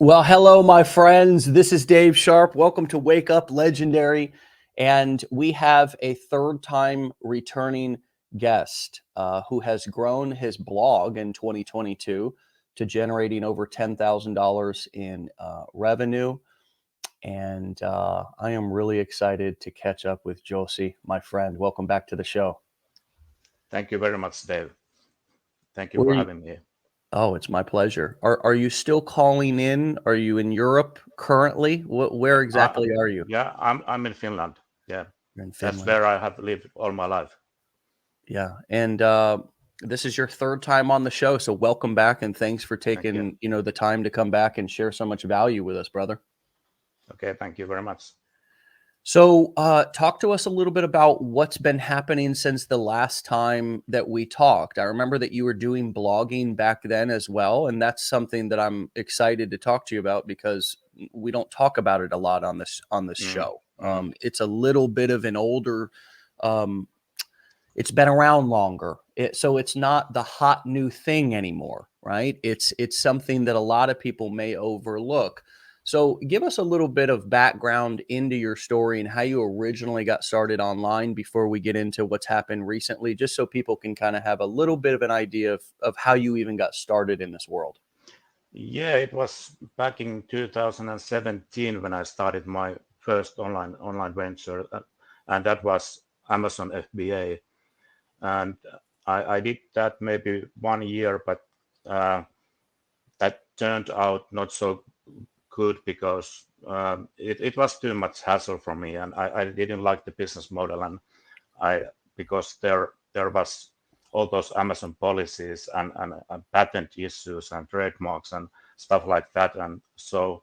Well, hello, my friends. This is Dave Sharpe. Welcome to Wake Up Legendary. And we have a third time returning guest who has grown his blog in 2022 to generating over $10,000 in revenue. And I am really excited to catch up with Jussi, my friend. Welcome back to the show. Thank you very much, Dave. Thank you Where for you, having me. oh, it's my pleasure. Are you still calling in? Are you in Europe currently? Where Uh, exactly are you? yeah, I'm in Finland. Yeah, You're in that's Finland. where I have lived all my life. Yeah. And this is your third time on the show. So welcome back and thanks for Thank you. taking, the time to come back and share so much value with us, brother. Okay, thank you very much. So talk to us a little bit about what's been happening since the last time that we talked. I remember that you were doing blogging back then as well. And that's something that I'm excited to talk to you about because we don't talk about it a lot on this Mm, show. mm, It's a little bit of an older um, it's been around longer. So it's not the hot new thing anymore, right? It's something that a lot of people may overlook. So give us a little bit of background into your story and how you originally got started online before we get into what's happened recently, just so people can kind of have a little bit of an idea of how you even got started in this world. yeah, it was back in 2017 when I started my first online venture, and that was Amazon FBA. And I did that maybe 1 year, but uh, that turned out not so good because it was too much hassle for me, and I didn't like the business model, and I because there was all those Amazon policies and patent issues and trademarks and stuff like that, and so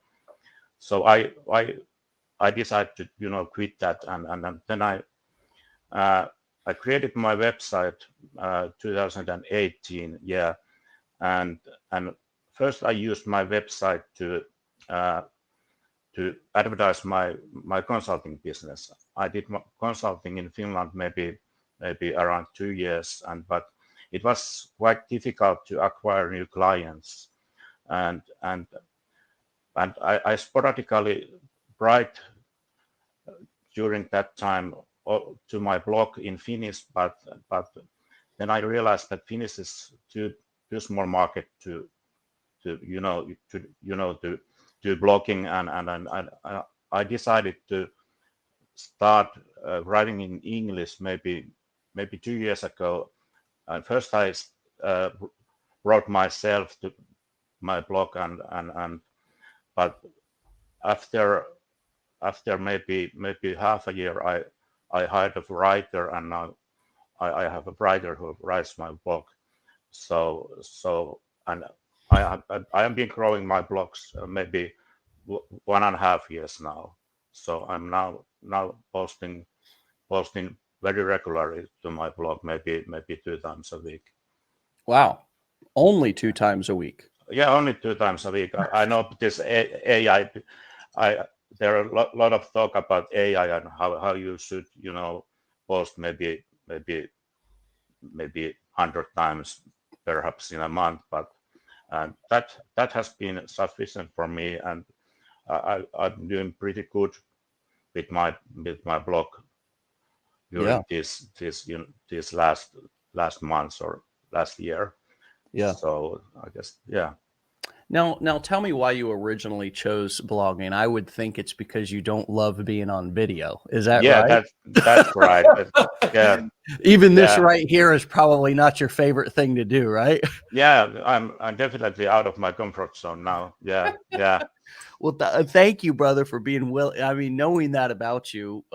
I decided to quit that, and then uh, I created my website 2018, yeah, and first I used my website uh, to advertise my consulting business. I did consulting in Finland maybe around 2 years, but it was quite difficult to acquire new clients, and and I sporadically write during that time to my blog in Finnish, but then I realized that Finnish is too small market to to do blogging, and I decided to start writing in English maybe 2 years ago. And first I uh, wrote myself to my blog, and but after maybe half a year, I hired a writer, and now I have a writer who writes my blog. So and I have been growing my blogs maybe 1.5 years now. So I'm now posting very regularly to my blog, maybe 2 times a week. Wow. Only 2 times a week. Yeah, only 2 times a week. I know this AI. There are a lot of talk about AI and how you should post maybe 100 times perhaps in a month, but that has been sufficient for me, and I'm doing pretty good with my blog Yeah. during this last months or last year. Yeah. So I guess, yeah. Now tell me why you originally chose blogging. I would think it's because you don't love being on video. Is that Yeah, right? that's right. Yeah, Even this yeah, right here is probably not your favorite thing to do, right? yeah. I'm definitely out of my comfort zone now. Yeah, yeah, Well, thank you, brother, for being willing. I mean, knowing that about you,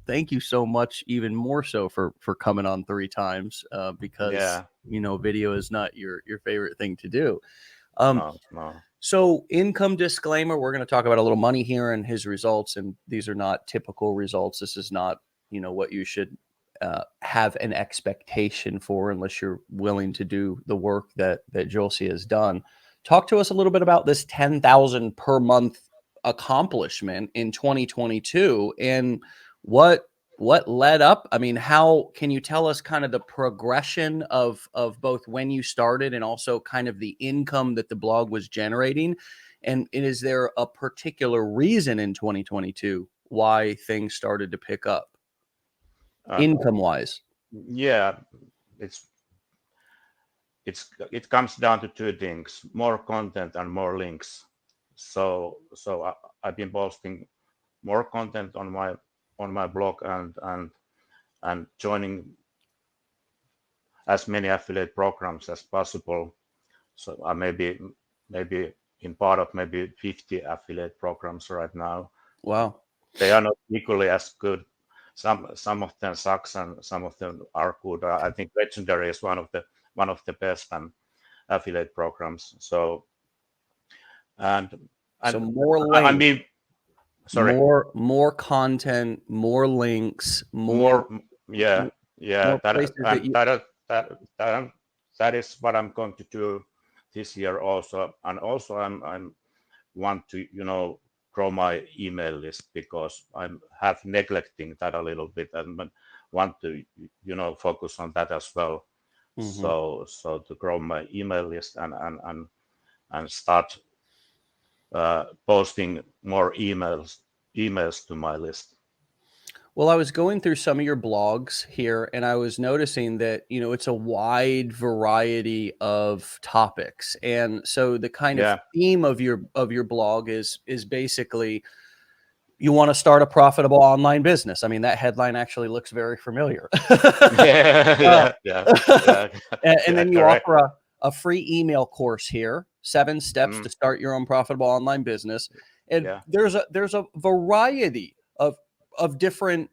thank you so much, even more so for coming on 3 times, because yeah. video is not your favorite thing to do. Um, No, no. So, income disclaimer, we're going to talk about a little money here and his results. And these are not typical results. This is not, what you should have an expectation for unless you're willing to do the work that Josie has done. Talk to us a little bit about this 10,000 per month accomplishment in 2022 and what what led up? I mean, how can you tell us kind of the progression of both when you started and also kind of the income that the blog was generating? And is there a particular reason in 2022 why things started to pick up income wise? Yeah, it comes down to two things: more content and more links. So I've been posting more content on my blog and joining as many affiliate programs as possible. So I maybe in part of maybe 50 affiliate programs right now. Wow. They are not equally as good. Some of them sucks and some of them are good. I think Legendary is one of the best affiliate programs. So so more links. I mean, sorry. More content, more links, More more that is what I'm going to do this year also. And also I'm want to grow my email list, because I'm half neglecting that a little bit and want to focus on that as well. So to grow my email list and start posting more emails to my list. Well, I was going through some of your blogs here and I was noticing that, it's a wide variety of topics. And so the kind of theme of your blog is basically you want to start a profitable online business. I mean, that headline actually looks very familiar. Yeah. And then you offer a free email course here, 7 steps to start your own profitable online business. And there's a variety of different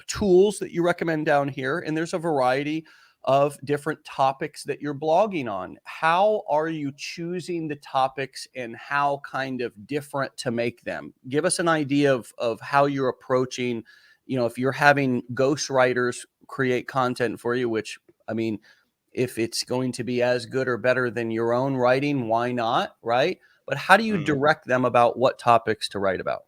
tools that you recommend down here. And there's a variety of different topics that you're blogging on. How are you choosing the topics and how kind of different to make them? Give us an idea of how you're approaching, if you're having ghostwriters create content for you, which, I mean, if it's going to be as good or better than your own writing, why not, right? But how do you direct them about what topics to write about?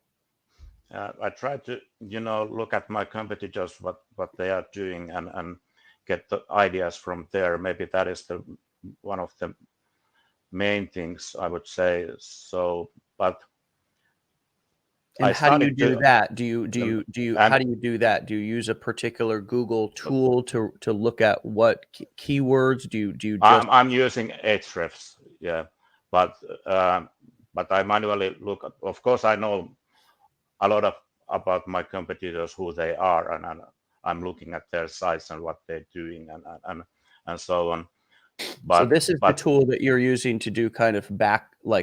I try to, look at my competitors, what they are doing, and get the ideas from there. Maybe that is one of the main things I would say. So, but how do you do that? How do you do that? Do you use a particular Google tool to look at what keywords? Do you just? I'm using Ahrefs, but I manually look at. Of course, I know a lot about my competitors, who they are, and I'm looking at their sites and what they're doing and so on. But so this is the tool that you're using to do kind of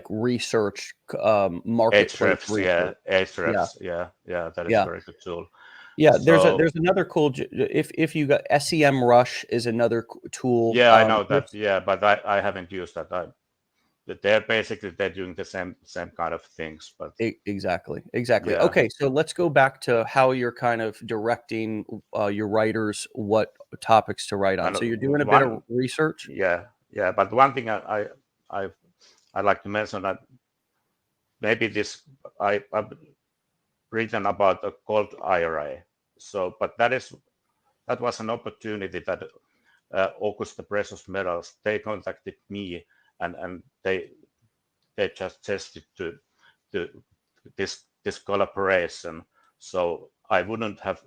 research, marketplace research. Ahrefs, that is a very good tool. Yeah, there's another cool. If you got SEM Rush is another tool. Yeah, I know that. Yeah, but I haven't used that. They're doing the same kind of things, but exactly. Okay, so let's go back to how you're kind of directing your writers what topics to write on. So you're doing a bit of research. Yeah. But one thing I'd like to mention, that maybe I've written about a gold IRA. So, but that was an opportunity that Augusta Precious Metals, they contacted me and they just tested to this collaboration. So I wouldn't have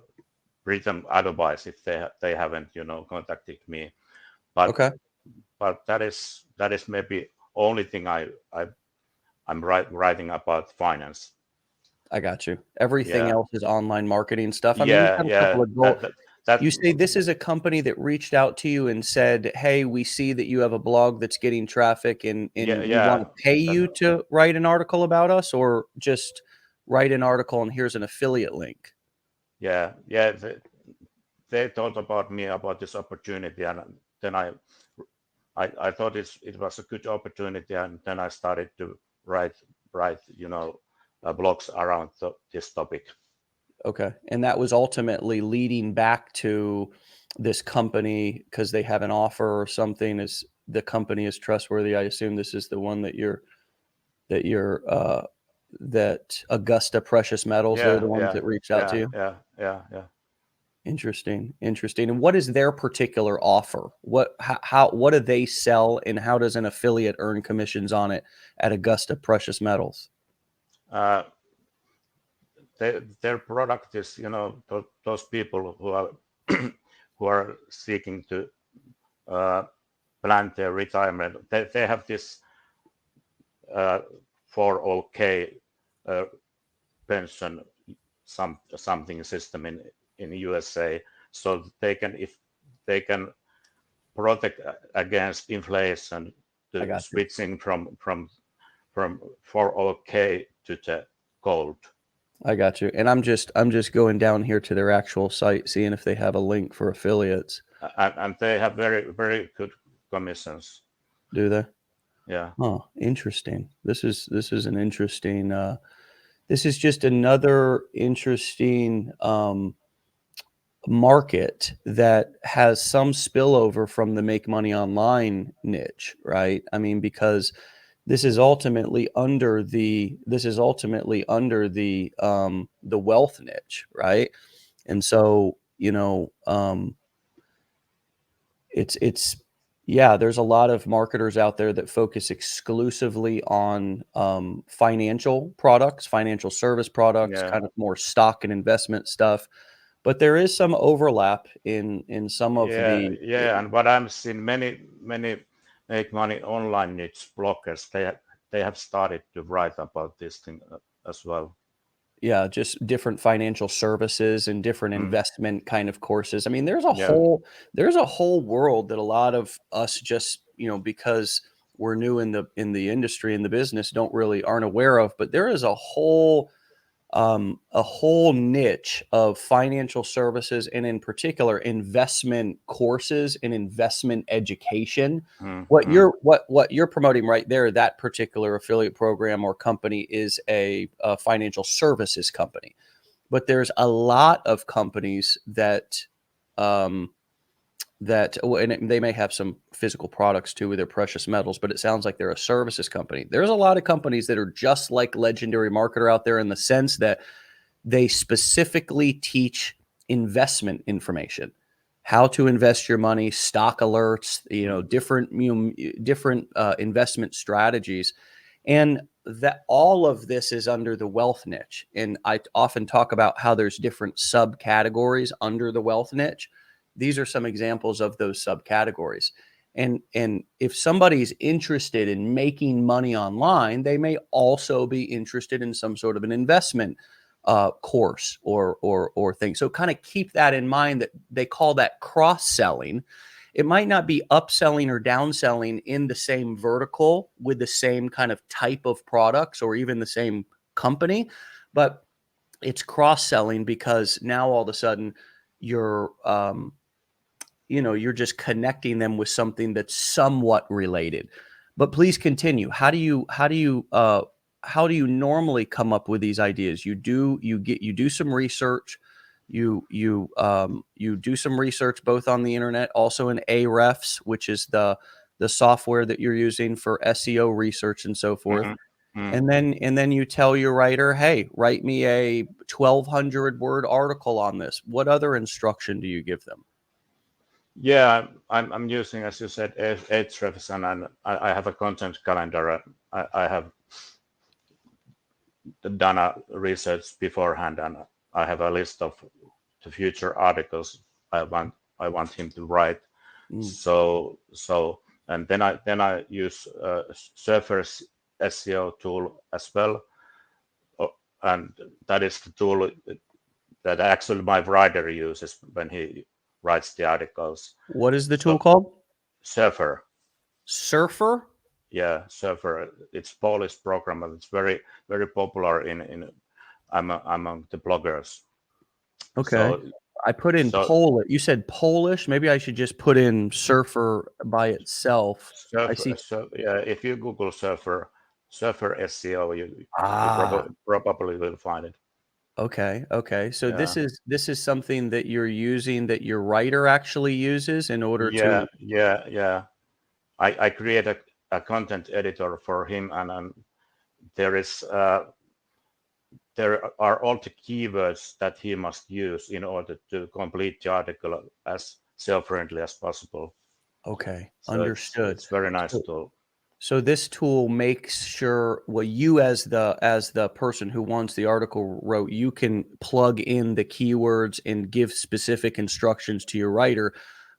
written otherwise if they haven't contacted me. But but that is maybe only thing I'm writing about finance. I got you. Everything else is online marketing stuff. I mean, you've got a couple of goals. You say this is a company that reached out to you and said, "Hey, we see that you have a blog that's getting traffic, and we want to pay you to write an article about us, or just write an article and here's an affiliate link." Yeah. They thought about me about this opportunity, and then I thought it was a good opportunity, and then I started to write blogs around this topic. Okay. And that was ultimately leading back to this company because they have an offer or something. Is the company is trustworthy? I assume this is the one that that Augusta Precious Metals, they're the ones that reached out to you. Yeah. Interesting. And what is their particular offer? What do they sell, and how does an affiliate earn commissions on it at Augusta Precious Metals? Their product is, those people who are seeking to plan their retirement. They have this 401k pension something system in USA, so if they can protect against inflation, switching from 401k to the gold. I got you. And I'm just going down here to their actual site, seeing if they have a link for affiliates. And they have very, very good commissions. Do they? Yeah. Oh, interesting. This is an interesting. This is just another interesting market that has some spillover from the make money online niche, right? I mean, because this is ultimately under the wealth niche, right? And so, it's there's a lot of marketers out there that focus exclusively on financial products, financial service products, kind of more stock and investment stuff. But there is some overlap in some of the and what I'm seeing, many make money online niche bloggers, they have started to write about this thing as well. Yeah, just different financial services and different investment kind of courses. I mean, there's a whole world that a lot of us just, because we're new in the industry, in the business, aren't aware of. But there is a whole niche of financial services, and in particular investment courses and investment education. What you're promoting right there, that particular affiliate program or company, is a financial services company. But there's a lot of companies that and they may have some physical products too with their precious metals, but it sounds like they're a services company. There's a lot of companies that are just like Legendary Marketer out there, in the sense that they specifically teach investment information, how to invest your money, stock alerts, different investment strategies. And that all of this is under the wealth niche. And I often talk about how there's different subcategories under the wealth niche. These are some examples of those subcategories. And if somebody's interested in making money online, they may also be interested in some sort of an investment course or thing. So kind of keep that in mind, that they call that cross-selling. It might not be upselling or downselling in the same vertical with the same kind of type of products or even the same company, but it's cross-selling because now all of a sudden you're just connecting them with something that's somewhat related. But please continue. How do you normally come up with these ideas? You do some research. You do some research both on the internet, also in Ahrefs, which is the software that you're using for SEO research and so forth. And then you tell your writer, hey, write me a 1,200 word article on this. What other instruction do you give them? Yeah, I'm using, as you said, Ahrefs, and I have a content calendar. I have done a research beforehand, and I have a list of the future articles I want him to write. So and then I use Surfer's SEO tool as well, and that is the tool that actually my writer uses when he writes the articles. What is the tool called? Surfer. Surfer? Yeah, Surfer. It's Polish program, and it's very, very popular among the bloggers. Okay. So, I put in Polish. You said Polish. Maybe I should just put in Surfer by itself. Surfer, I see. yeah, if you Google Surfer SEO, you probably will find it. Okay. So this is something that you're using, that your writer actually uses in order to. Yeah. I create a content editor for him, and there is there are all the keywords that he must use in order to complete the article as self-friendly as possible. Okay, So understood. it's very nice tool. So this tool makes sure, well, you as the person who wants the article wrote, you can plug in the keywords and give specific instructions to your writer.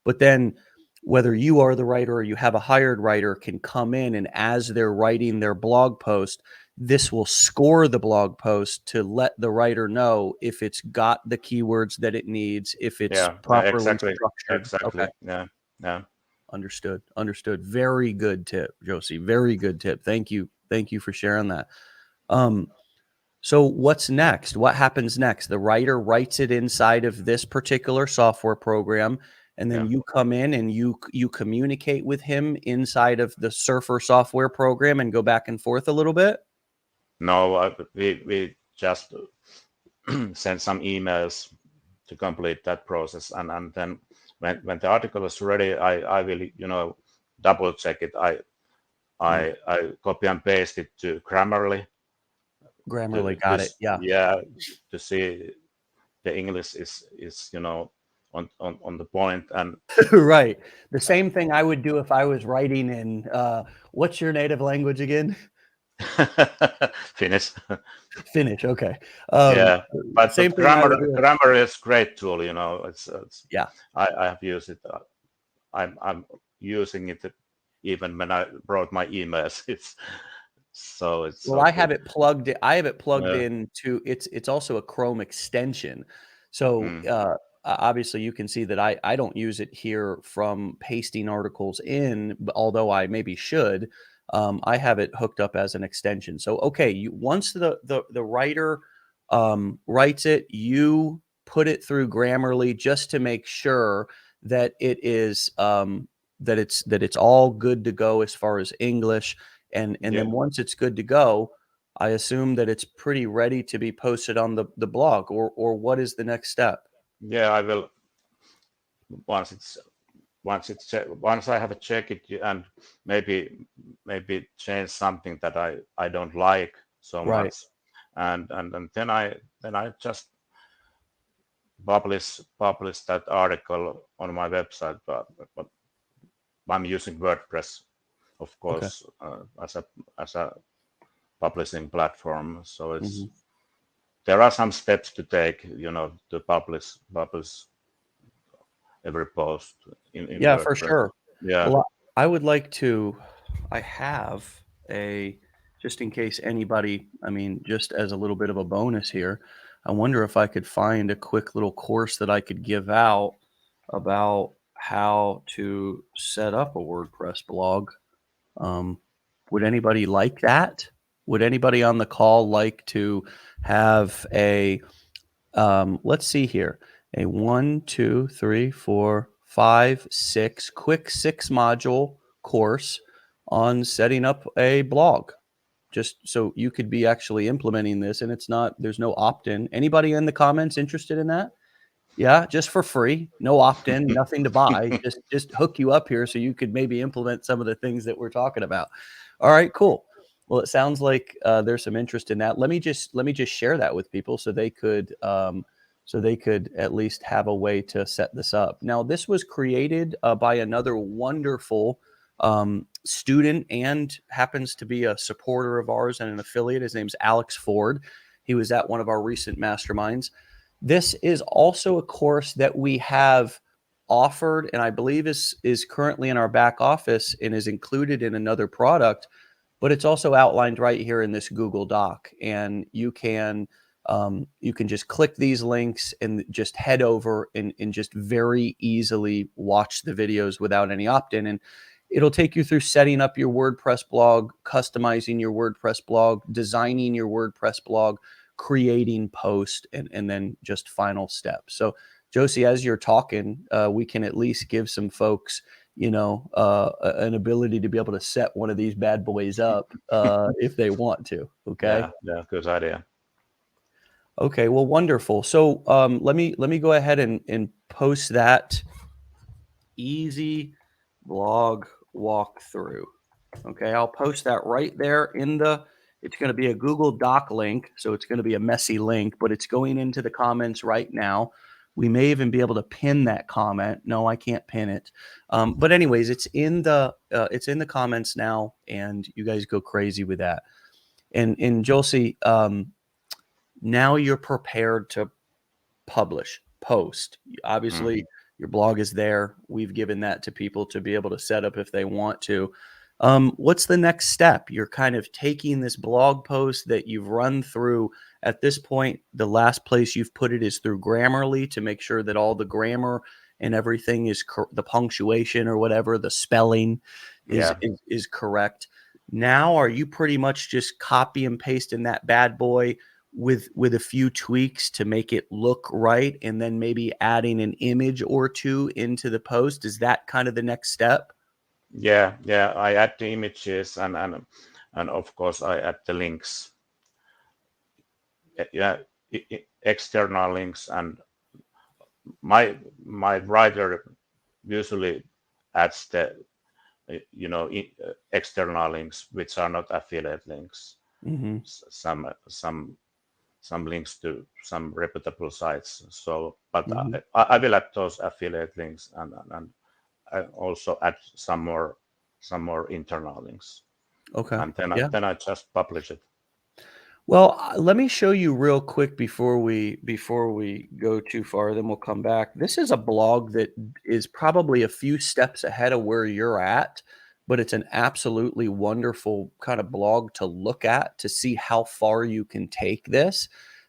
But then whether you are the writer or you have a hired writer can come in, and as they're writing their blog post, this will score the blog post to let the writer know if it's got the keywords that it needs, if it's properly structured. Exactly. Okay. Yeah. Understood. Very good tip, Jussi. Very good tip. Thank you for sharing that. So what's next? What happens next? The writer writes it inside of this particular software program, and then you come in and you communicate with him inside of the Surfer software program and go back and forth a little bit. No, we just send some emails to complete that process, and then when the article is ready, I will double check it. I copy and paste it to Grammarly. Got it. Yeah. Yeah, to see the English is on the point. And right. The same thing I would do if I was writing in what's your native language again? Finnish. Finnish. Okay. Yeah, but same thing grammar is great tool. It's yeah. I have used it. I'm using it even when I wrote my emails. It's well, so I have it plugged. I have it plugged into. It's also a Chrome extension. So obviously, you can see that I don't use it here from pasting articles in, although I maybe should. I have it hooked up as an extension. So okay, once the writer writes it, you put it through Grammarly just to make sure that it is that it's all good to go as far as English. And then once it's good to go, I assume that it's pretty ready to be posted on the blog, or what is the next step? Yeah, I will once I have a check it and maybe change something that I don't like so much, and then I just publish that article on my website, but I'm using WordPress, of course, as a publishing platform. So it's there are some steps to take, to publish every post in yeah, WordPress. for sure. Yeah. Well, I would like to. I have a just in case anybody. I mean, just as a little bit of a bonus here. I wonder if I could find a quick little course that I could give out about how to set up a WordPress blog. Would anybody like that? Would anybody on the call like to have a, let's see here, a 1, 2, 3, 4, 5, 6, quick 6-module course on setting up a blog? Just so you could be actually implementing this, and there's no opt-in. Anybody in the comments interested in that? Yeah, just for free, no opt-in, nothing to buy, just hook you up here so you could maybe implement some of the things that we're talking about. All right, cool. Well, it sounds like there's some interest in that. Let me just share that with people so they could at least have a way to set this up. Now, this was created by another wonderful student and happens to be a supporter of ours and an affiliate. His name's Alex Ford. He was at one of our recent masterminds. This is also a course that we have offered, and I believe is currently in our back office and is included in another product, but it's also outlined right here in this Google Doc. And you can just click these links and just head over and just very easily watch the videos without any opt-in. And it'll take you through setting up your WordPress blog, customizing your WordPress blog, designing your WordPress blog, creating post, and then just final steps. So Jussi, as you're talking, we can at least give some folks, an ability to be able to set one of these bad boys up if they want to. Okay. Yeah, good idea. Okay, well, wonderful. So let me go ahead and post that easy blog walkthrough. Okay, I'll post that right there in the It's going to be a Google Doc link, so it's going to be a messy link, but it's going into the comments right now. We may even be able to pin that comment. No, I can't pin it. But anyways, it's in the comments now, and you guys go crazy with that. And Jussi, now you're prepared to post. Obviously, your blog is there. We've given that to people to be able to set up if they want to. What's the next step? You're kind of taking this blog post that you've run through. At this point, the last place you've put it is through Grammarly to make sure that all the grammar and everything is the punctuation or whatever, the spelling is correct. Now, are you pretty much just copy and pasting that bad boy with a few tweaks to make it look right, and then maybe adding an image or two into the post? Is that kind of the next step? Yeah, I add the images and of course I add the links. Yeah, external links, and my writer usually adds the external links which are not affiliate links. Mm-hmm. Some links to some reputable sites. So, but I will add those affiliate links, and I also add some more internal links. Okay. And then I just publish it. Well, let me show you real quick before we go too far, then we'll come back. This is a blog that is probably a few steps ahead of where you're at, but it's an absolutely wonderful kind of blog to look at to see how far you can take this.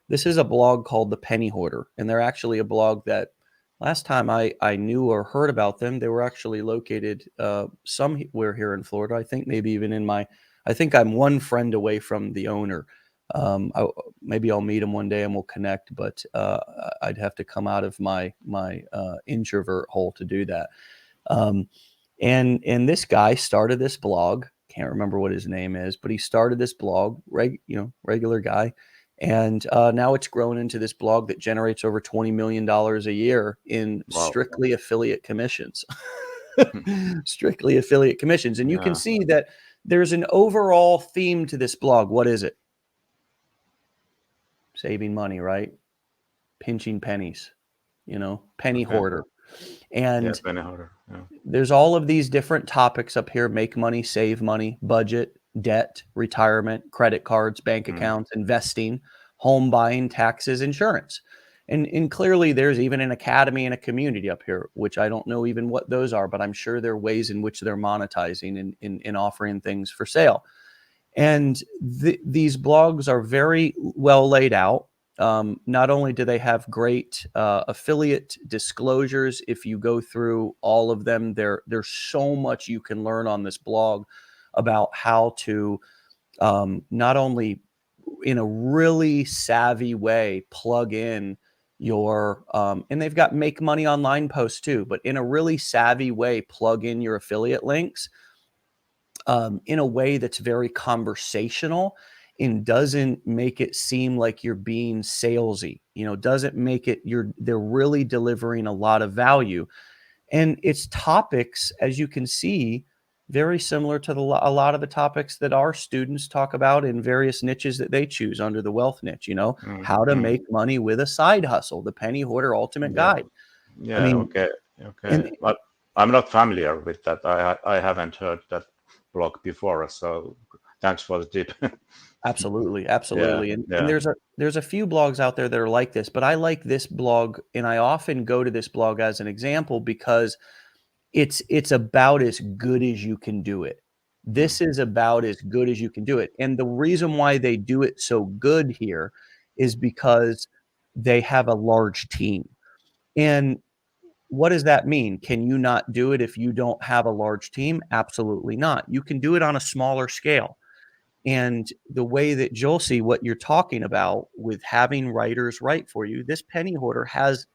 This is a blog called The Penny Hoarder, and they're actually a blog that last time I knew or heard about them, they were actually located somewhere here in Florida. I think maybe even I think I'm one friend away from the owner. Maybe I'll meet him one day and we'll connect, but I'd have to come out of my introvert hole to do that. And this guy started this blog. Can't remember what his name is, but he started this blog, regular guy. And now it's grown into this blog that generates over $20 million a year in strictly affiliate commissions. Strictly affiliate commissions. And you can see that there's an overall theme to this blog. What is it? Saving money, right? Pinching pennies, penny hoarder. And penny hoarder. There's all of these different topics up here: make money, save money, budget, debt, retirement, credit cards, bank accounts, investing, home buying, taxes, insurance. And clearly there's even an academy and a community up here, which I don't know even what those are, but I'm sure there are ways in which they're monetizing in offering things for sale. And these blogs are very well laid out. Not only do they have great affiliate disclosures, if you go through all of them, there's so much you can learn on this blog about how to not only in a really savvy way plug in your and they've got make money online posts too, but in a really savvy way plug in your affiliate links in a way that's very conversational and doesn't make it seem like you're being salesy, doesn't make it they're really delivering a lot of value. And it's topics, as you can see, very similar to a lot of the topics that our students talk about in various niches that they choose under the wealth niche, how to make money with a side hustle, the Penny Hoarder Ultimate Guide. Yeah, I mean, okay. But I'm not familiar with that. I haven't heard that blog before, so thanks for the tip. Absolutely. And there's a few blogs out there that are like this, but I like this blog, and I often go to this blog as an example because it's about as good as you can do it. This is about as good as you can do it. And the reason why they do it so good here is because they have a large team. And what does that mean? Can you not do it if you don't have a large team? Absolutely not. You can do it on a smaller scale. And the way that Jussi, what you're talking about with having writers write for you, this Penny Hoarder has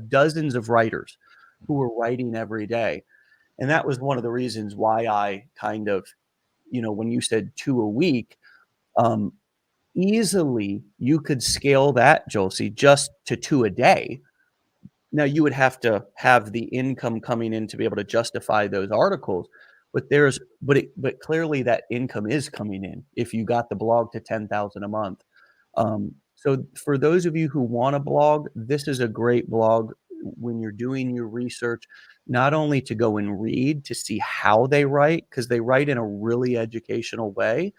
dozens of writers who are writing every day. And that was one of the reasons why I kind of, when you said 2 a week, easily you could scale that, Jussi, just to 2 a day. Now, you would have to have the income coming in to be able to justify those articles. but clearly that income is coming in if you got the blog to 10,000 a month. So for those of you who want to blog, this is a great blog when you're doing your research, not only to go and read to see how they write, because they write in a really educational way,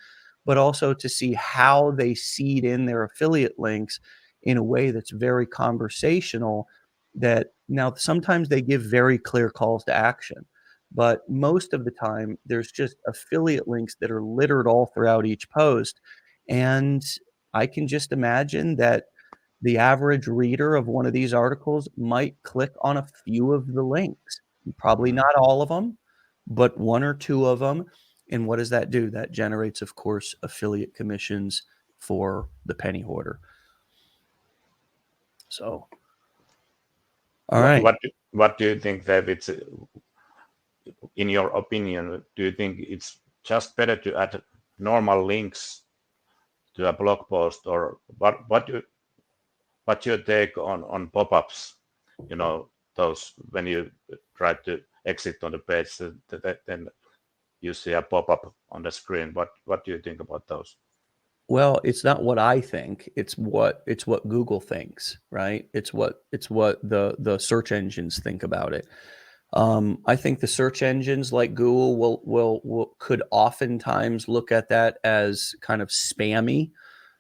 but also to see how they seed in their affiliate links in a way that's very conversational. That now sometimes they give very clear calls to action, but most of the time there's just affiliate links that are littered all throughout each post. And I can just imagine that the average reader of one of these articles might click on a few of the links, probably not all of them, but one or two of them. And what does that do? That generates, of course, affiliate commissions for the penny hoarder. So, all right. What do you think, David? In your opinion, do you think it's just better to add normal links to a blog post, or what's your take on pop-ups? You know, those when you try to exit on the page, then you see a pop-up on the screen. What do you think about those? Well, it's not what I think. It's what Google thinks, right? It's what the search engines think about it. I think the search engines like Google could oftentimes look at that as kind of spammy.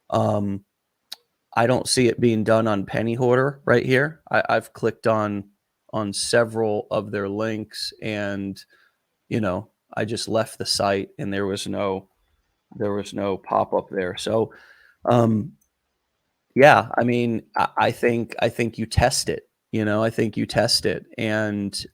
I don't see it being done on Penny Hoarder right here. I've clicked on several of their links, and I just left the site, and there was no pop-up there. So yeah, I mean, I think you test it. I think you test it, and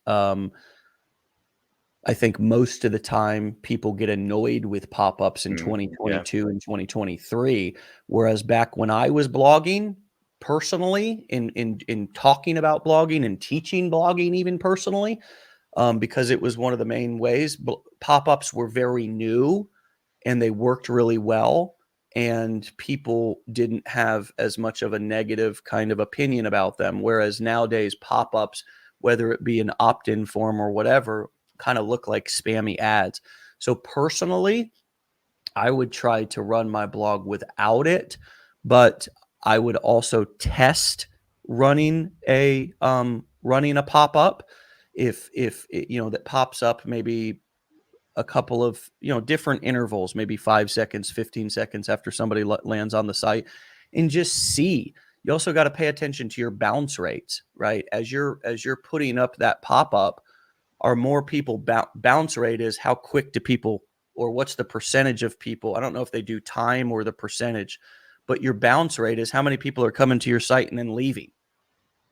I think most of the time people get annoyed with pop-ups in 2022 and 2023, whereas back when I was blogging personally, in talking about blogging and teaching blogging even personally, because it was one of the main ways, pop-ups were very new and they worked really well, and people didn't have as much of a negative kind of opinion about them. Whereas nowadays pop-ups, whether it be an opt-in form or whatever, kind of look like spammy ads. So personally, I would try to run my blog without it, but I would also test running a pop-up if that pops up maybe a couple of different intervals, maybe 5 seconds, 15 seconds after somebody lands on the site, and just see. You also got to pay attention to your bounce rates, right? As you're putting up that pop-up, are more people bounce rate is how quick do people, or what's the percentage of people? I don't know if they do time or the percentage, but your bounce rate is how many people are coming to your site and then leaving,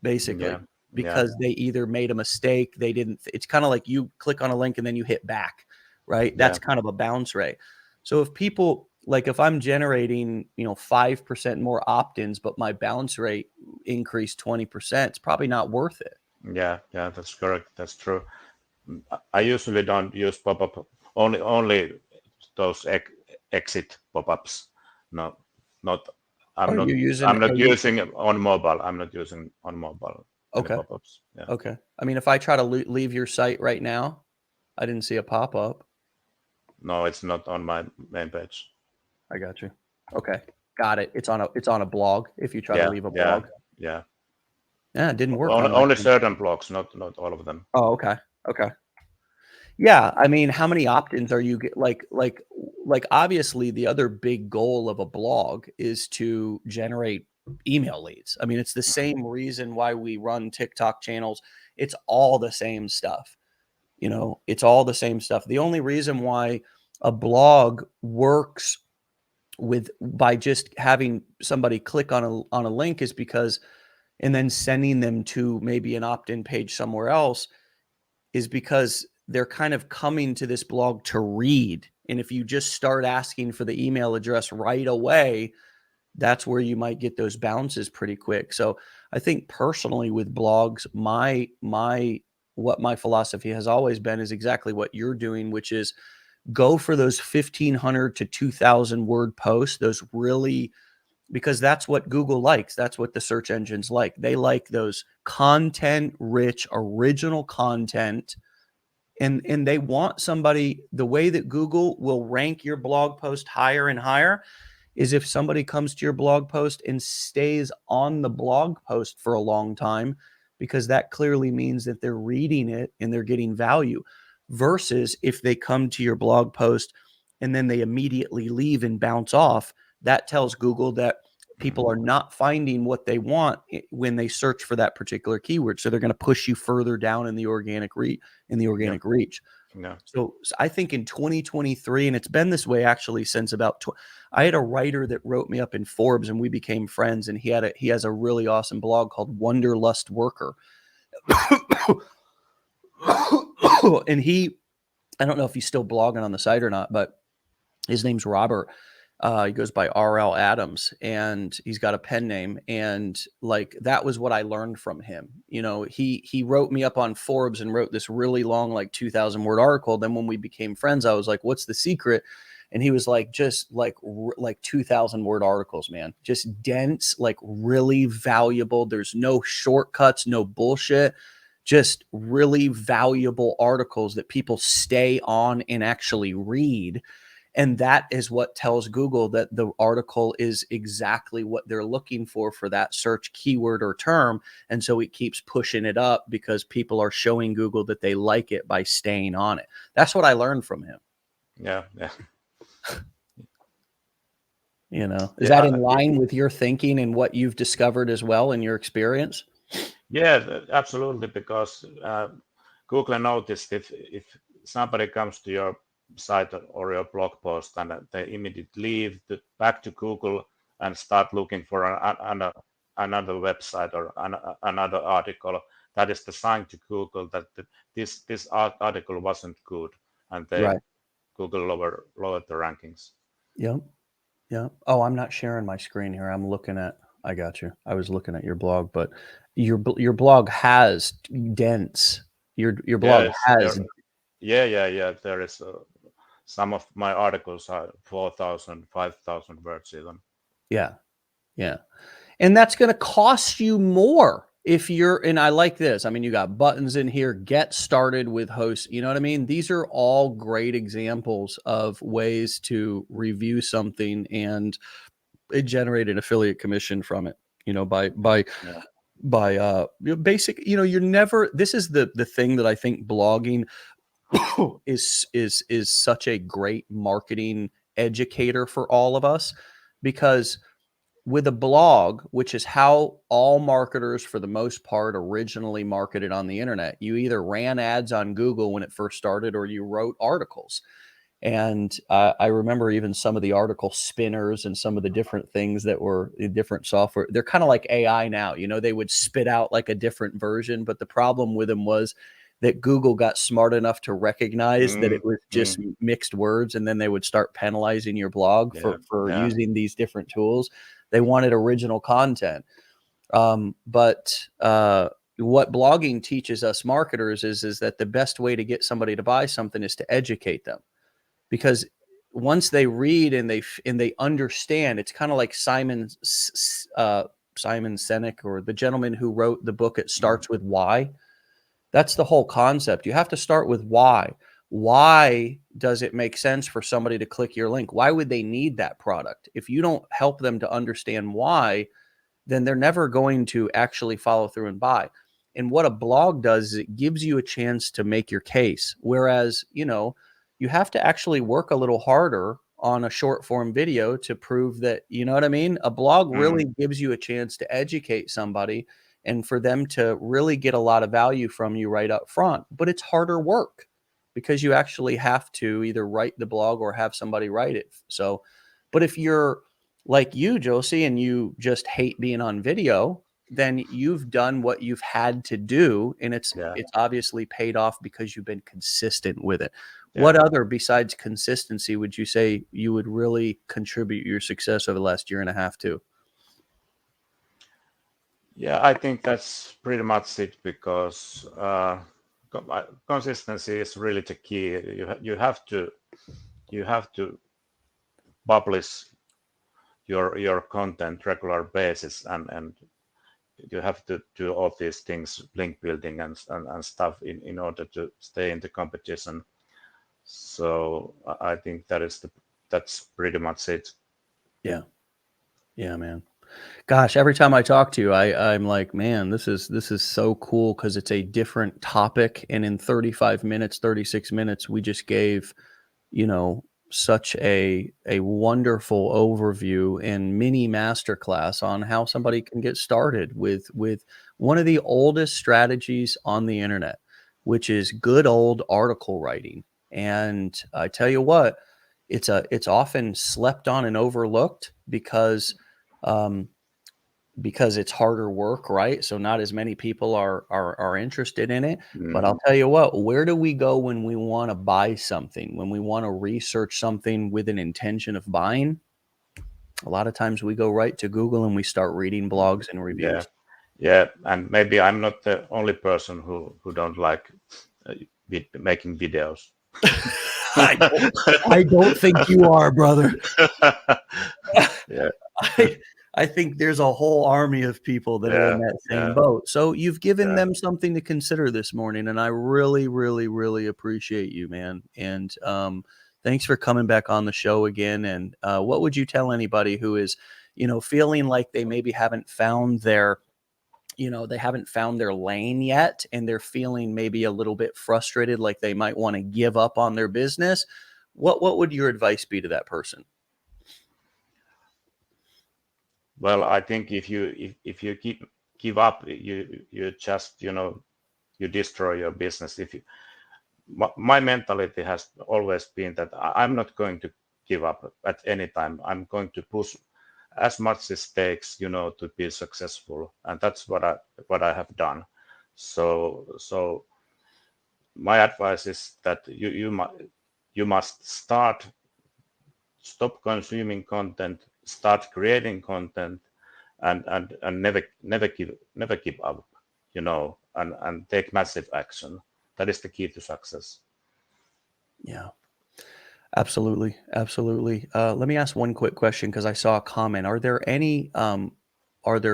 basically, because they either made a mistake, they didn't. It's kind of like you click on a link and then you hit back, right? That's kind of a bounce rate. So if people, like if I'm generating 5% more opt-ins, but my bounce rate increased 20%, it's probably not worth it. Yeah, that's correct. That's true. I usually don't use pop-up, only those exit pop-ups. No, not. I'm not using on mobile. I'm not using on mobile. Okay. Pop-ups. Yeah. Okay. I mean, if I try to leave your site right now, I didn't see a pop-up. No, it's not on my main page. I got you. Okay. Got it. It's on a blog. If you try to leave a blog. Yeah. Yeah, it didn't work. Only certain blogs, not all of them. Oh, okay. Okay. Yeah, I mean, how many opt-ins are you get? Like obviously the other big goal of a blog is to generate email leads. I mean, it's the same reason why we run TikTok channels. It's all the same stuff. It's all the same stuff. The only reason why a blog works by just having somebody click on a link is because, and then sending them to maybe an opt-in page somewhere else, is because they're kind of coming to this blog to read. And if you just start asking for the email address right away, that's where you might get those bounces pretty quick. So I think personally with blogs, what my philosophy has always been is exactly what you're doing, which is go for those 1,500 to 2,000 word posts, those really, because that's what Google likes. That's what the search engines like. They like those content rich, original content. And they want somebody, the way that Google will rank your blog post higher and higher is if somebody comes to your blog post and stays on the blog post for a long time, because that clearly means that they're reading it and they're getting value, versus if they come to your blog post and then they immediately leave and bounce off. That tells Google that people are not finding what they want when they search for that particular keyword. So they're going to push you further down in the organic reach. Yeah. So I think in 2023, and it's been this way actually since about, I had a writer that wrote me up in Forbes and we became friends, and he has a really awesome blog called Wanderlust Worker. And I don't know if he's still blogging on the site or not, but his name's Robert. He goes by RL Adams, and he's got a pen name. And like, that was what I learned from him. You know, he wrote me up on Forbes and wrote this really long, like 2,000 word article. Then when we became friends, I was like, what's the secret? And he was like, just like 2,000 word articles, man, just dense, like really valuable. There's no shortcuts, no bullshit, just really valuable articles that people stay on and actually read. And that is what tells Google that the article is exactly what they're looking for that search keyword or term. And so it keeps pushing it up because people are showing Google that they like it by staying on it. That's what I learned from him. Yeah. You know, is that in line with your thinking and what you've discovered as well in your experience? Yeah, absolutely. Because Google noticed if somebody comes to your site or your blog post and they immediately leave back to Google and start looking for another website or another article, that is the sign to Google that this article wasn't good, and Google lowered the rankings. Yep. Yeah. Oh, I'm not sharing my screen here. I'm looking at, I got you. I was looking at your blog, but your blog has dense, your blog has. Yeah. There is some of my articles are 4,000, 5,000 words even. Yeah. And that's going to cost you more if you're, and I like this. I mean, you got buttons in here, get started with hosts. You know what I mean? These are all great examples of ways to review something and it generate an affiliate commission from it, you know, by basic, you know, you're never, this is the thing that I think blogging is such a great marketing educator for all of us, because with a blog, which is how all marketers for the most part originally marketed on the internet, you either ran ads on Google when it first started or you wrote articles. And I remember even some of the article spinners and some of the different things that were different software. They're kind of like AI now, you know, they would spit out like a different version. But the problem with them was that Google got smart enough to recognize that it was just mixed words. And then they would start penalizing your blog for using these different tools. They wanted original content. But what blogging teaches us marketers is that the best way to get somebody to buy something is to educate them. Because once they read and they understand, it's kind of like Simon Sinek, or the gentleman who wrote the book It Starts with Why. That's the whole concept. You have to start with why. Why does it make sense for somebody to click your link? Why would they need that product? If you don't help them to understand why, then they're never going to actually follow through and buy. And what a blog does is it gives you a chance to make your case. Whereas, you know, you have to actually work a little harder on a short form video to prove that, you know what I mean? A blog really gives you a chance to educate somebody and for them to really get a lot of value from you right up front. But it's harder work because you actually have to either write the blog or have somebody write it. So, but if you're like you, Jussi, and you just hate being on video, then you've done what you've had to do, and it's obviously paid off because you've been consistent with it. What other, besides consistency, would you say you would really contribute your success over the last year and a half to? Yeah, I think that's pretty much it, because consistency is really the key. You have to publish your content regular basis, and you have to do all these things, link building and stuff in order to stay in the competition. So I think that's pretty much it. Yeah, man. Gosh, every time I talk to you, I'm like, man, this is so cool because it's a different topic, and in 35 minutes, 36 minutes, we just gave, such a wonderful overview and mini masterclass on how somebody can get started with one of the oldest strategies on the internet, which is good old article writing. And I tell you what, it's often slept on and overlooked because it's harder work, right? So not as many people are interested in it. But I'll tell you what, where do we go when we want to buy something, when we want to research something with an intention of buying? A lot of times we go right to Google and we start reading blogs and reviews. Yeah, and maybe I'm not the only person who don't like making videos. I don't think you are, brother. Yeah. I think there's a whole army of people that are in that same boat. So you've given them something to consider this morning, and I really, really, really appreciate you, man. And thanks for coming back on the show again. And what would you tell anybody who is, feeling like they maybe haven't found their lane yet, and they're feeling maybe a little bit frustrated, like they might want to give up on their business? What would your advice be to that person? Well, I think if you give up, you just you destroy your business. My mentality has always been that I'm not going to give up at any time. I'm going to push as much as it takes, to be successful, and that's what I have done. So my advice is that you must stop consuming content, start creating content, and never give up, and take massive action. That is the key to success. Yeah, absolutely. Let me ask one quick question, because I saw a comment. Are there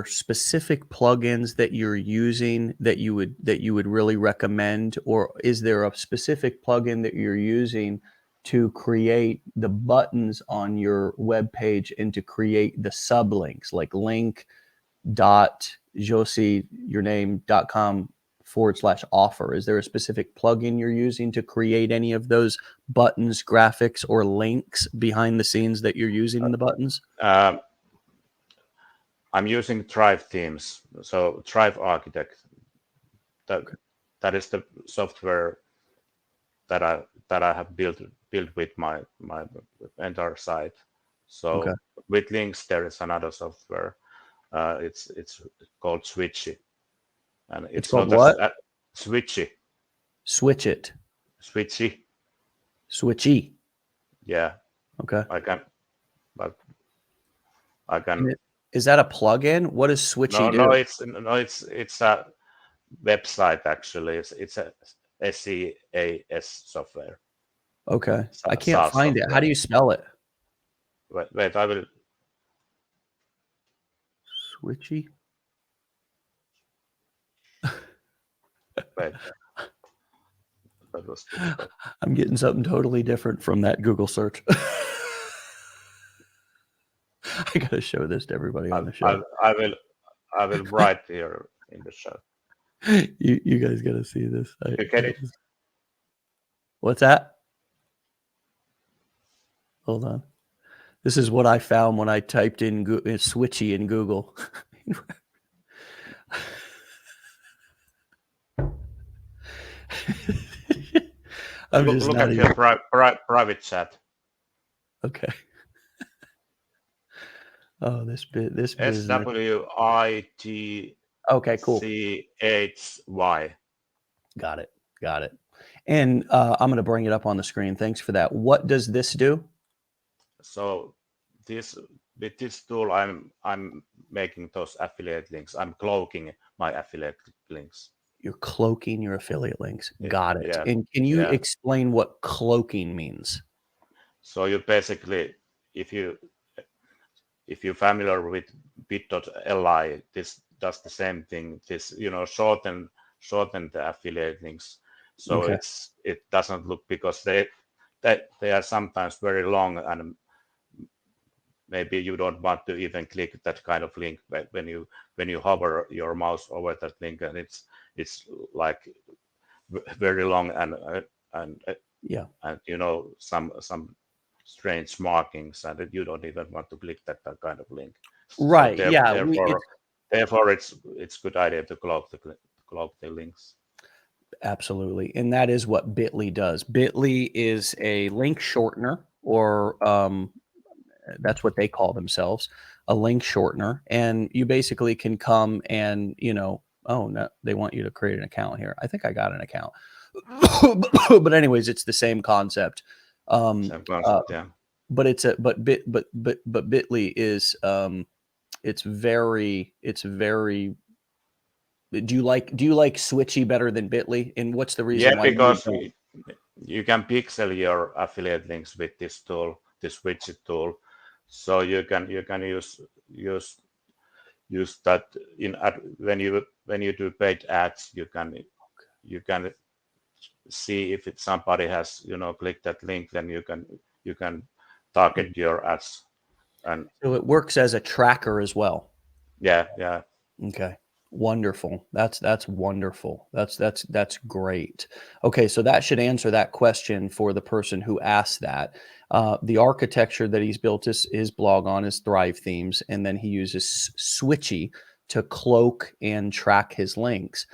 specific plugins that you're using that you would really recommend, or is there a specific plugin that you're using to create the buttons on your web page and to create the sublinks, like link.jossiyourname.com/offer? Is there a specific plugin you're using to create any of those buttons, graphics, or links behind the scenes that you're using in the buttons? I'm using Thrive themes, so Thrive Architect. That is the software that I have built with my entire site. So with links, there is another software. It's called Switchy, and It's called what? Switchy. Switchy. Yeah. Okay. I can. Is that a plugin? What does Switchy do? No, it's a website actually. It's a SEAS software. Okay. I can't find it. How do you spell it? Wait, I will. Switchy. Wait. That was difficult. I'm getting something totally different from that Google search. I gotta show this to everybody on the show. I will write here in the show. You guys gotta see this. You get it? What's that? Hold on. This is what I found when I typed in Switchy in Google. Look at your private chat. Okay. Oh, this business. SWITCHY. Okay, cool. Got it. And I'm going to bring it up on the screen. Thanks for that. What does this do? So with this tool, I'm making those affiliate links. I'm cloaking my affiliate links. You're cloaking your affiliate links. Got it. Yeah. And can you explain what cloaking means? So you basically, if you're familiar with bit.li, this does the same thing. This, shorten the affiliate links, so Okay. it doesn't look, because they are sometimes very long, and maybe you don't want to even click that kind of link when you hover your mouse over that link, and it's like very long, and Yeah. and some strange markings, and you don't even want to click that kind of link. So Right. Yeah. therefore it's good idea to cloak the links. Absolutely. And that is what Bitly does. Bitly is a link shortener, or that's what they call themselves, a link shortener. And you basically can come and, oh no, they want you to create an account here. I think I got an account. But anyways, it's the same concept. Same concept, yeah. But it's but Bitly is it's very do you like Switchy better than Bitly? And what's the reason Yeah, why because you can pixel your affiliate links with this tool, this widget tool. So you can use that when you do paid ads. You can see if somebody has clicked that link, then you can target your ads. And so it works as a tracker as well? yeah. Okay. Wonderful. That's wonderful. That's great. Okay, so that should answer that question for the person who asked that. The architecture that he's built his blog on is Thrive Themes, and then he uses Switchy to cloak and track his links.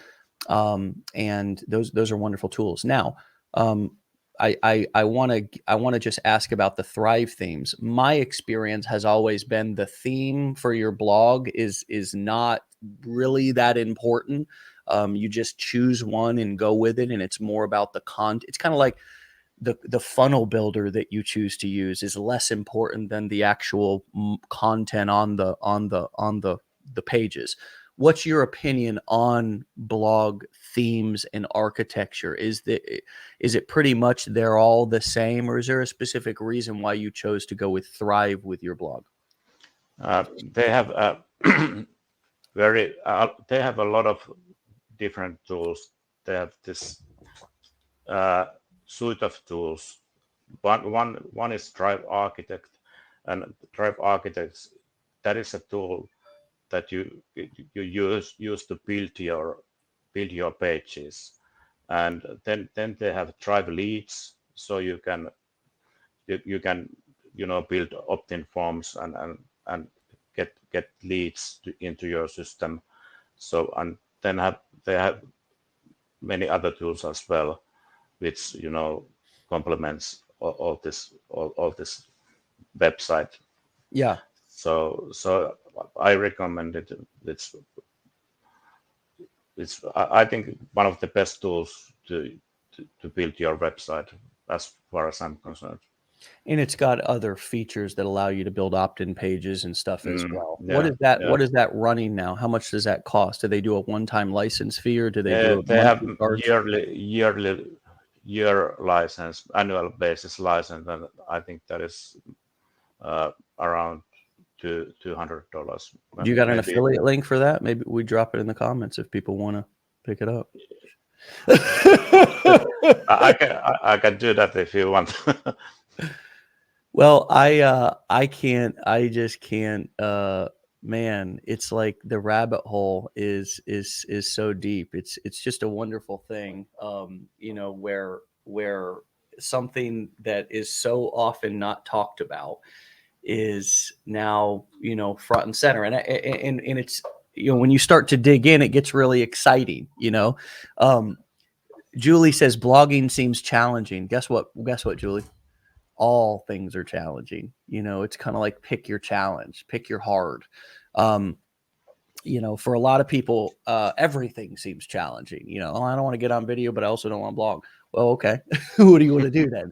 And those are wonderful tools. Now, I want to just ask about the Thrive themes. My experience has always been the theme for your blog is not really that important. You just choose one and go with it, and it's more about the content. It's kind of like the funnel builder that you choose to use is less important than the actual content on the pages. What's your opinion on blog themes and architecture? Is it pretty much they're all the same, or is there a specific reason why you chose to go with Thrive with your blog? They have they have a lot of different tools. They have this suite of tools. One is Drive Architect, and Drive Architect, that is a tool that you use to build your pages. And then they have Drive Leads, so you can build opt-in forms and get leads into your system. So, and then they have many other tools as well, which complements all this website. Yeah. So I recommend it. I think one of the best tools to build your website, as far as I'm concerned. And it's got other features that allow you to build opt-in pages and stuff as well. What Yeah, is that? yeah. What is that running now? How much does that cost? Do they do a one-time license fee, or do they do a They have monthly charge? year license, annual basis license, and I think that is around $200. Do you got an Maybe affiliate link for that? Maybe we drop it in the comments if people want to pick it up. I can do that if you want. Well, I can't. I just can't. Man, it's like the rabbit hole is so deep. It's just a wonderful thing. Where something that is so often not talked about is now front and center, and it's when you start to dig in, it gets really exciting. Julie says blogging seems challenging. Guess what, Julie? All things are challenging. It's kind of like pick your challenge, pick your hard. For a lot of people, everything seems challenging. Oh, I don't want to get on video, but I also don't want to blog. Well, okay. What do you want to do then?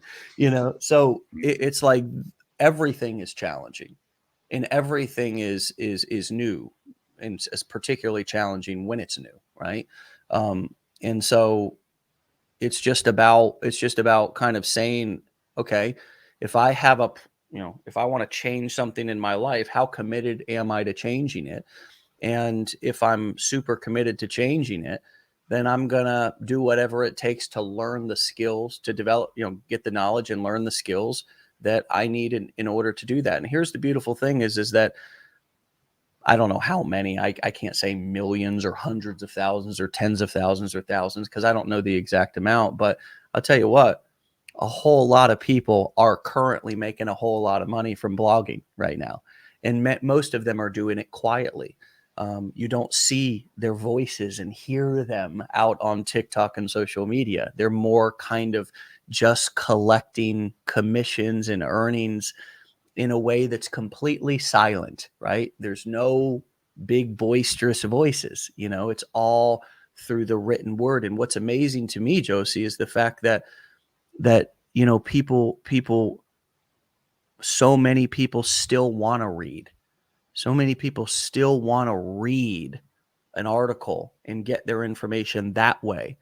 So it's like everything is challenging, and everything is new, and it's particularly challenging when it's new, right? And so it's just about kind of saying, okay, if I have if I want to change something in my life, how committed am I to changing it? And if I'm super committed to changing it, then I'm going to do whatever it takes to learn the skills, to develop, get the knowledge and learn the skills that I need in order to do that. And here's the beautiful thing is that I don't know how many, I can't say millions or hundreds of thousands or tens of thousands or thousands, because I don't know the exact amount, but I'll tell you what, a whole lot of people are currently making a whole lot of money from blogging right now. And most of them are doing it quietly. You don't see their voices and hear them out on TikTok and social media. They're more kind of just collecting commissions and earnings in a way that's completely silent, right? There's no big boisterous voices, it's all through the written word. And what's amazing to me, Jussi, is the fact that people, so many people still want to read. So many people still want to read an article and get their information that way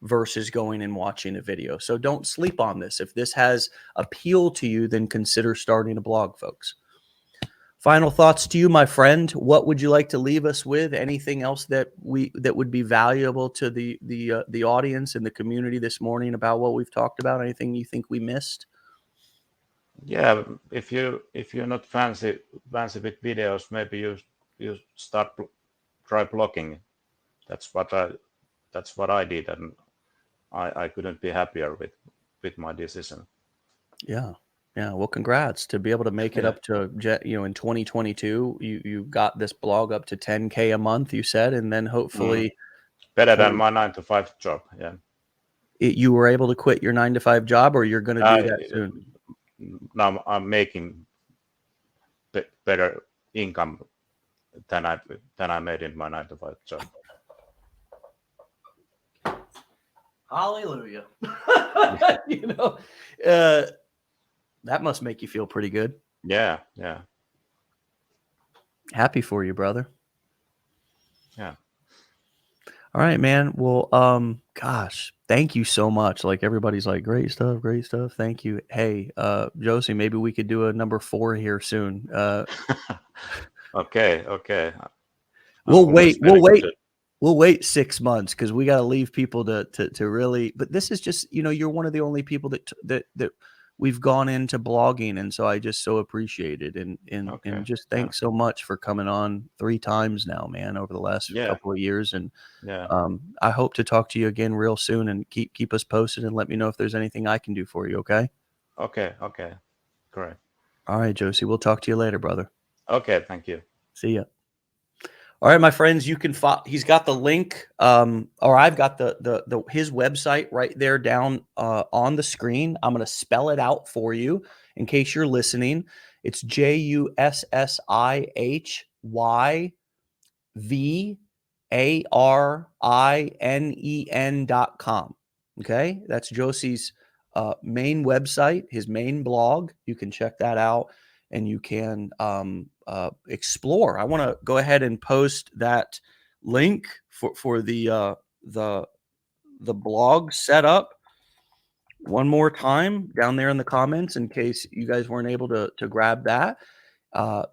versus going and watching a video. So don't sleep on this. If this has appeal to you, then consider starting a blog, folks. Final thoughts to you, my friend. What would you like to leave us with? Anything else that would be valuable to the audience and the community this morning about what we've talked about? Anything you think we missed? Yeah, if you're not fancy with videos, maybe you try blogging. That's what I did, and I couldn't be happier with my decision. Yeah. Well, congrats to be able to make it up to, in 2022, you got this blog up to 10K a month, you said, and then hopefully better than my 9-to-5 job. Yeah. You were able to quit your 9-to-5 job, or you're going to do that soon? Now I'm making better income than I made in my 9-to-5 job. Hallelujah. That must make you feel pretty good. Yeah. Happy for you, brother. Yeah. All right, man. Well, gosh, thank you so much. Like, everybody's like, great stuff. Thank you. Hey, Jussi, maybe we could do a number 4 here soon. Okay. We'll wait 6 months, because we got to leave people to really, but this is just, you're one of the only people that we've gone into blogging. And so I just so appreciate it. And just thanks so much for coming on 3 times now, man, over the last couple of years. And I hope to talk to you again real soon, and keep us posted and let me know if there's anything I can do for you. Okay. Great. All right, Jussi, we'll talk to you later, brother. Okay. Thank you. See ya. All right, my friends, you can he's got the link, or I've got his website right there down on the screen. I'm going to spell it out for you in case you're listening. It's JUSSIHYVARINEN.com. Okay, that's Jossi's main website, his main blog. You can check that out, and you can explore. I want to go ahead and post that link for the blog setup one more time down there in the comments, in case you guys weren't able to grab that.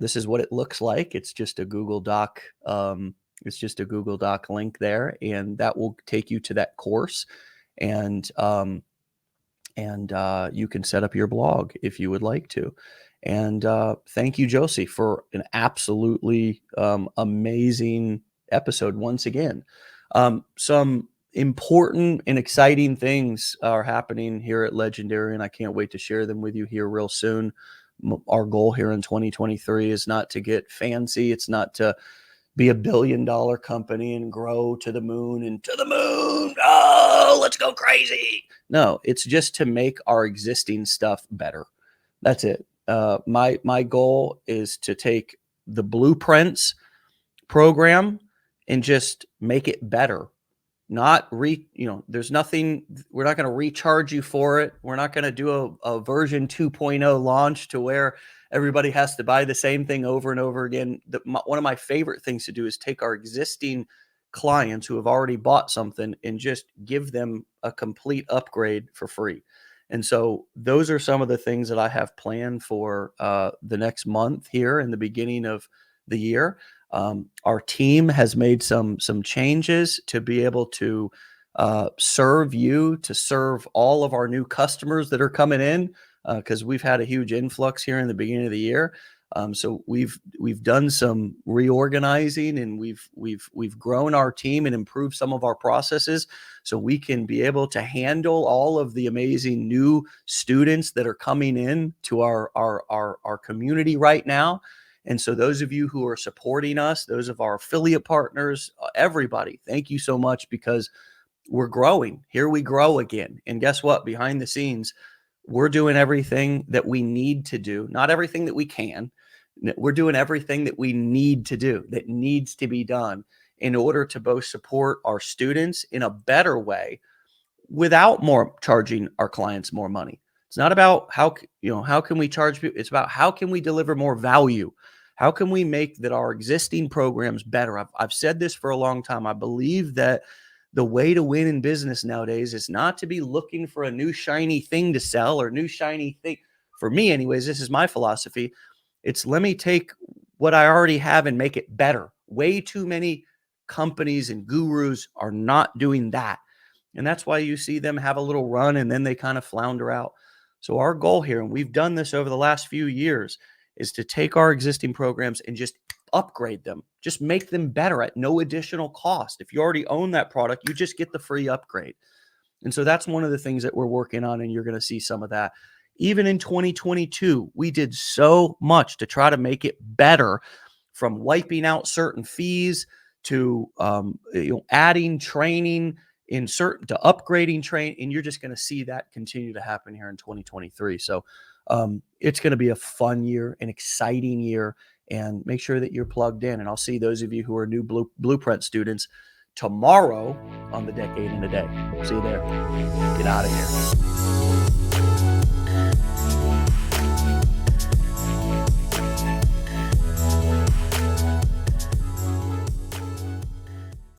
This is what it looks like. It's just a Google Doc. It's just a Google Doc link there, and that will take you to that course. And you can set up your blog if you would like to. And thank you, Jussi, for an absolutely amazing episode once again. Some important and exciting things are happening here at Legendary, and I can't wait to share them with you here real soon. Our goal here in 2023 is not to get fancy. It's not to be $1 billion company and grow to the moon and to the moon. Oh, let's go crazy. No, it's just to make our existing stuff better. That's it. My goal is to take the Blueprints program and just make it better. There's nothing, we're not going to recharge you for it. We're not going to do a version 2.0 launch to where everybody has to buy the same thing over and over again. One of my favorite things to do is take our existing clients who have already bought something and just give them a complete upgrade for free. And so those are some of the things that I have planned for the next month here in the beginning of the year. Our team has made some changes to be able to serve you, to serve all of our new customers that are coming in, because we've had a huge influx here in the beginning of the year. So we've done some reorganizing, and we've grown our team and improved some of our processes, so we can be able to handle all of the amazing new students that are coming in to our community right now. And so those of you who are supporting us, those of our affiliate partners, everybody, thank you so much, because we're growing. Here we grow again. And guess what? Behind the scenes, we're doing everything that we need to do, not everything that we can. We're doing everything that we need to do, that needs to be done, in order to both support our students in a better way without more charging our clients more money. It's not about how can we charge people. It's about how can we deliver more value? How can we make that our existing programs better? I've said this for a long time. I believe that the way to win in business nowadays is not to be looking for a new shiny thing to sell or new shiny thing. For me, anyways, this is my philosophy. It's let me take what I already have and make it better. Way too many companies and gurus are not doing that. And that's why you see them have a little run and then they kind of flounder out. So our goal here, and we've done this over the last few years, is to take our existing programs and just upgrade them, just make them better at no additional cost. If you already own that product, you just get the free upgrade. And so that's one of the things that we're working on, and you're going to see some of that. Even in 2022, we did so much to try to make it better, from wiping out certain fees to adding training in certain to upgrading train, and you're just going to see that continue to happen here in 2023. So it's going to be a fun year, an exciting year, and make sure that you're plugged in. And I'll see those of you who are new Blueprint students tomorrow on the Decade in a Day. See you there. Get out of here.